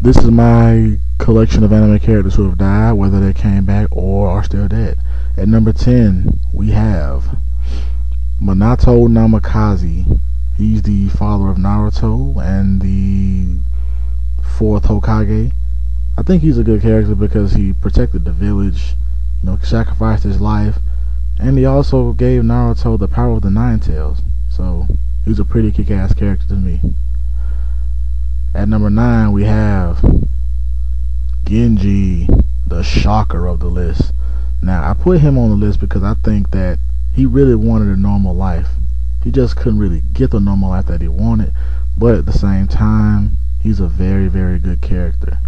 This is my collection of anime characters who have died, whether they came back or are still dead. At number 10, we have Minato Namikaze. He's the father of Naruto and the fourth Hokage. I think he's a good character because he protected the village, sacrificed his life, and he also gave Naruto the power of the Nine Tails. So he's a pretty kick-ass character to me. At number 9, we have Genji, the shocker of the list. Now, I put him on the list because I think that he really wanted a normal life. He just couldn't really get the normal life that he wanted, but at the same time, he's a very, very good character.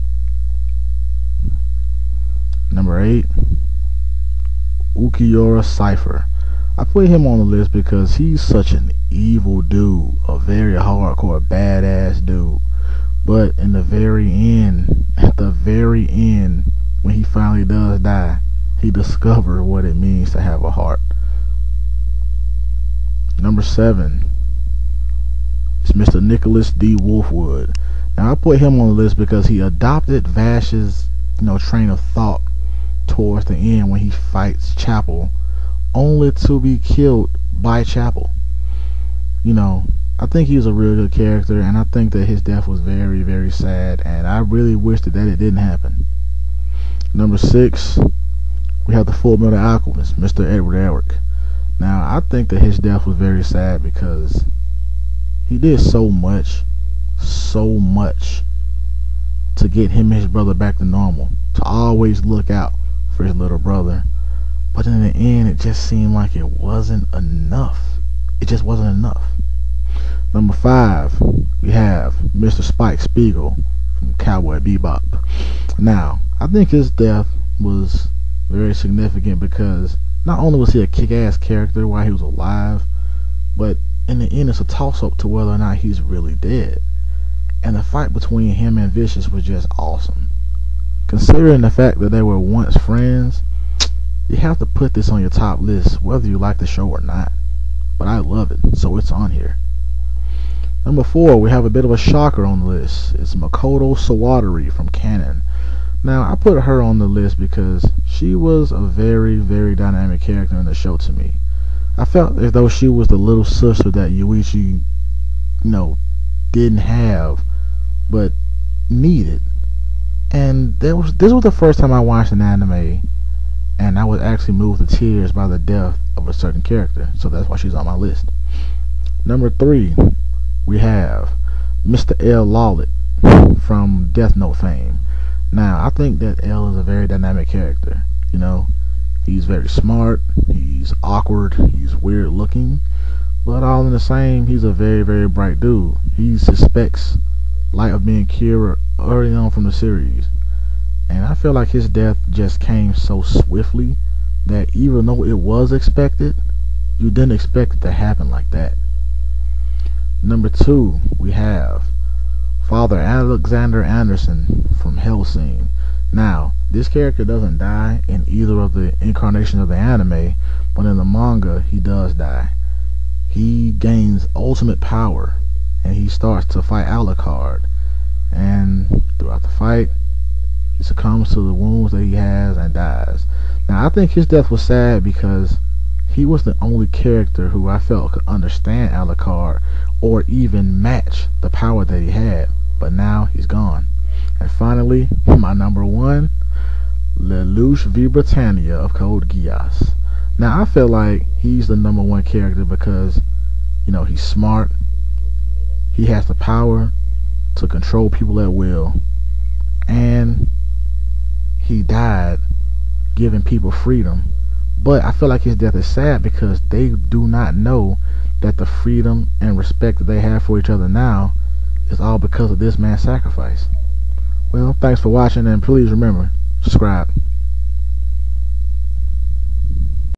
Number 8, Ukiura Cypher. I put him on the list because he's such an evil dude, a very hardcore, badass dude. But in the very end, at the very end, when he finally does die, he discovered what it means to have a heart. Number 7 is Mr. Nicholas D. Wolfwood. Now I put him on the list because he adopted Vash's, train of thought towards the end when he fights Chapel, only to be killed by Chapel. I think he's a real good character, and I think that his death was very, very sad, and I really wish that it didn't happen. Number 6, we have the Full Metal Alchemist, Mr. Edward Elric. Now, I think that his death was very sad because he did so much to get him and his brother back to normal, to always look out for his little brother. But in the end, it just seemed like it wasn't enough. It just wasn't enough. Number 5, we have Mr. Spike Spiegel from Cowboy Bebop. Now, I think his death was very significant because not only was he a kick-ass character while he was alive, but in the end it's a toss-up to whether or not he's really dead. And the fight between him and Vicious was just awesome. Considering the fact that they were once friends, you have to put this on your top list whether you like the show or not. But I love it, so it's on here. Number 4, we have a bit of a shocker on the list. It's Makoto So from Canon. Now, I put her on the list because she was a very, very dynamic character in the show to me. I felt as though she was the little sister that Yuichi, didn't have, but needed. And this was the first time I watched an anime, and I was actually moved to tears by the death of a certain character. So that's why she's on my list. Number 3, we have Mr. L. Lawlet from Death Note fame. Now, I think that L is a very dynamic character. He's very smart, he's awkward, he's weird looking, but all in the same, he's a very, very bright dude. He suspects Light of being cured early on from the series. And I feel like his death just came so swiftly that even though it was expected, you didn't expect it to happen like that. Number 2, we have Father Alexander Anderson from Hellsing. Now, this character doesn't die in either of the incarnations of the anime, but in the manga, he does die. He gains ultimate power, and he starts to fight Alucard. And throughout the fight, he succumbs to the wounds that he has and dies. Now, I think his death was sad because he was the only character who I felt could understand Alucard or even match the power that he had, but now he's gone. And finally, my number 1, Lelouch VI of Code Geass. Now, I feel like he's the number 1 character because, he's smart, he has the power to control people at will, and he died giving people freedom. But I feel like his death is sad because they do not know that the freedom and respect that they have for each other now is all because of this man's sacrifice. Well, thanks for watching, and please remember, subscribe.